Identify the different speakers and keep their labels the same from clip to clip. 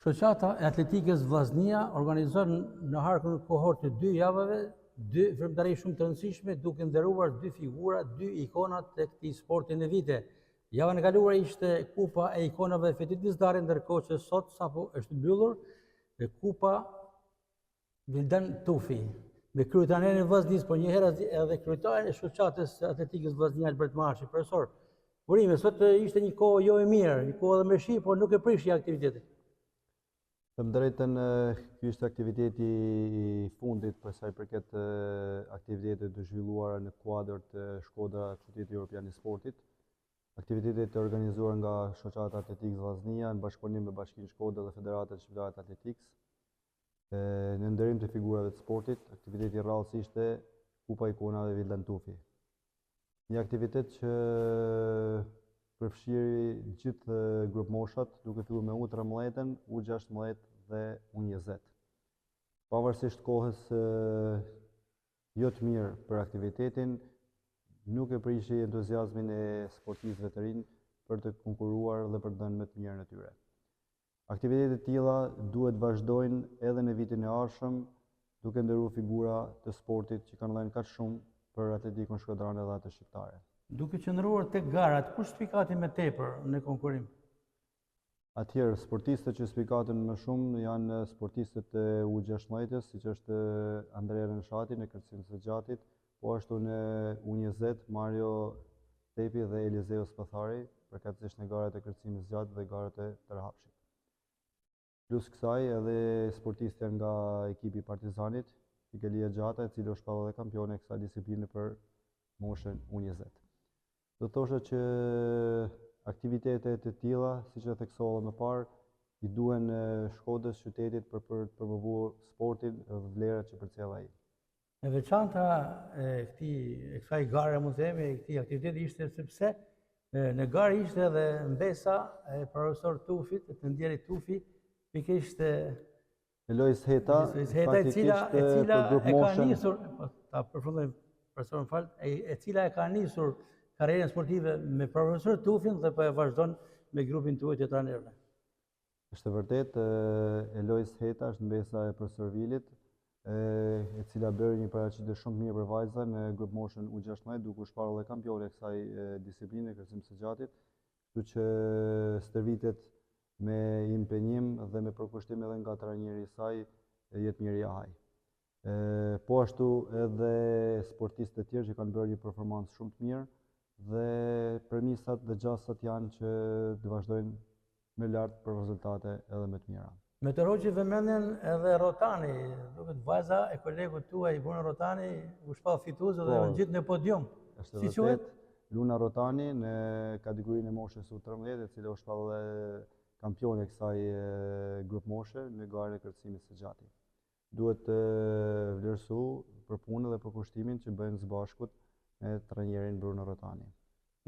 Speaker 1: Shoqata e Atletikës Vllaznia organizon në harkun e kohortë të 2 javëve 2 veprimtari shumë të rëndësishme, duke nderuar 2 figura, 2 ikona të këtij sporti në vite. Java e kaluar ishte Kupa e ikonave Fetit Dizdari, ndërkohë që sot sapo është mbyllur dhe Kupa Vildan Tufi, me kryetarin e Vllaznisë, por një herë edhe kryetarin e Shoqatës Atletikës Vllaznia Albert Marshi. Profesor, urime, sot ishte një kohë jo e mirë, një kohë edhe me shi, por nuk e prishi aktivitetin.
Speaker 2: Të më drejten, ky ishte aktiviteti i fundit për sa i përket aktivitetet të zhvilluara në kuadër të Shkodra Qyteti Evropian i Sportit. Aktivitetet të organizuar nga Shoqata Atletikës Vllaznia në bashkëpunim me Bashkinë Shkodra dhe Federatën Shqiptare të Atletikës. Në nderim të figurave të sportit, aktiviteti rrallës ishte Kupa Ikonave Vildan Tufi. Një aktivitet që përfshiri gjithë grup moshat, duke filluar me U13, U16 dhe U20. Pavarësisht kohës jo të mirë për aktivitetin, nuk e prishi entuziazmin e sportistëve të rinj për të konkuruar dhe për të dhënë më të mirën e tyre. Aktivitetet të tilla duhet vazhdojnë edhe në vitin e ardhshëm, duke nderuar figura të sportit që kanë dhënë kaq shumë për atletikën shkodrane dhe atë shqiptare.
Speaker 1: Duke qëndruar tek garat, kush spikati më tepër në konkurim?
Speaker 2: Atëherë, sportistët që spikaten më shumë janë sportistët e U16, siç është Andrea Renshati në kërcimit të gjatit, po ashtu në U20 Mario Tepi dhe Eliseo Spathari, përkatësisht në garat e kërcimit të gjatit dhe garat e tërhapshit. Plus kësaj edhe sportistë nga ekipi Partizanit, Fikelia Gjata, e cili është edhe kampione e kësaj disipline për moshën U20. Do thosha që aktivitetet e tilla, siç e theksova më parë, i duhen Shkodrës qytetit për të promovuar sportin dhe vlerat që përcjell ai.
Speaker 1: E veçanta e kësaj gare, mund të themi, e këtij aktiviteti ishte sepse në garë ishte edhe mbesa e profesor Tufit, të ndjerit Tufi, pikërisht
Speaker 2: Elois Heta,
Speaker 1: e cila e ka nisur, ta përfundoj profesor, më fal, e cila e ka nisur karrierën sportive me profesor Tufin dhe po e vazhdon me grupin tuaj të trajnerëve.
Speaker 2: Është vërtet, Elois Heta është mbesa e profesor Vilit, e cila bëri një paraqitje shumë mirë për vajza në grup moshën U16, duke u shparë edhe kampione e kësaj disipline, kërcimit të gjatit, kështu që stërvitet me impenjim dhe me përkushtim edhe nga trajneri i saj, Jetmir Jahaj. Po ashtu edhe sportistë të tjerë që kanë bërë një performancë shumë të mirë dhe premisat dhe gjasat janë që të vazhdojnë me lart për rezultate edhe më të mira.
Speaker 1: Meteorologji vëmendjen edhe Rotani, duket vajza e kolegut tuaj Bruno Rotani u shpall fituese dhe u ngjit në podium. Si quhet?
Speaker 2: Luna Rotani në kategorinë e moshës U13, e cila u shpall edhe kampione e kësaj grup moshe në garën e kërcimit së gjatit. Duhet të vlerësuar për punën dhe për kushtimin që bëjnë së bashkut me trajnerin Bruno Rotani.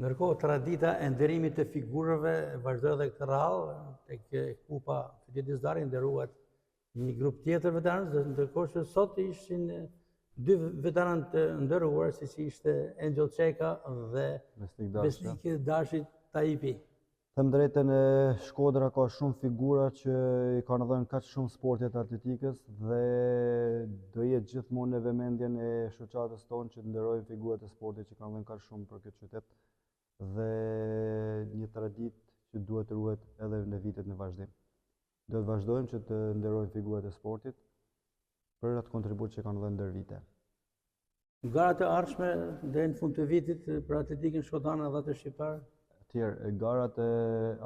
Speaker 1: Ndërkohë, tradita e nderimit të figurave vazhdoi edhe këtë radhë, tek Kupa Fetit Dizdari nderuat një grup tjetër veteranësh, ndërkohë që sot ishin 2 veteranë të nderuar, siç ishte Angel Çeka dhe Besnik Dashi Taipi.
Speaker 2: Them drejtën, Shkodra ka shumë figura që i kanë dhënë kaq shumë sportit atletikës dhe do jetë gjithmonë në vëmendjen e shoqatës tonë që të nderojnë figurat e sportit që kanë dhënë kaq shumë për këtë qytet dhe një traditë që duhet të ruhet edhe në vitet në vazhdim. Do të vazhdojmë që të nderojmë figurat e sportit për atë kontribut që kanë dhënë ndër vite.
Speaker 1: Garat e ardhshme deri në fund të vitit për atletikën shkodane dhe atë shqiptare?
Speaker 2: Garat e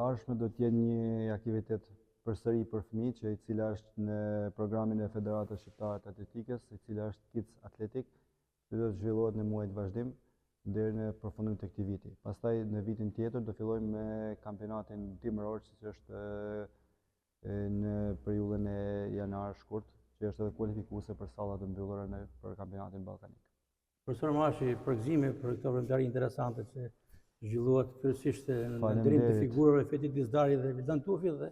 Speaker 2: ardhshme do të jenë një aktivitet përsëri për fëmijë, që i cila është në programin e Federatës Shqiptare të Atletikës, i cila është Kids Athletic, që do të zhvillohet në muajin e vazhdim deri në përfundim të këtij viti. Pastaj në vitin tjetër do fillojmë me kampionatin dimëror, siç është në periudhën e janar shkurt, që është edhe kualifikuese për sallat e mbyllura për kampionatin ballkanik.
Speaker 1: Profesor Marshi, përgëzime për këtë veprimtari interesante që zhvilluat kryesisht në nderim të figurave Fetit Dizdari dhe Vildan Tufi dhe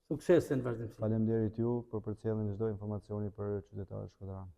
Speaker 1: suksese në vazhdimsi.
Speaker 2: Faleminderit ju për përcjelljen e çdo informacioni për qytetarët shkodran.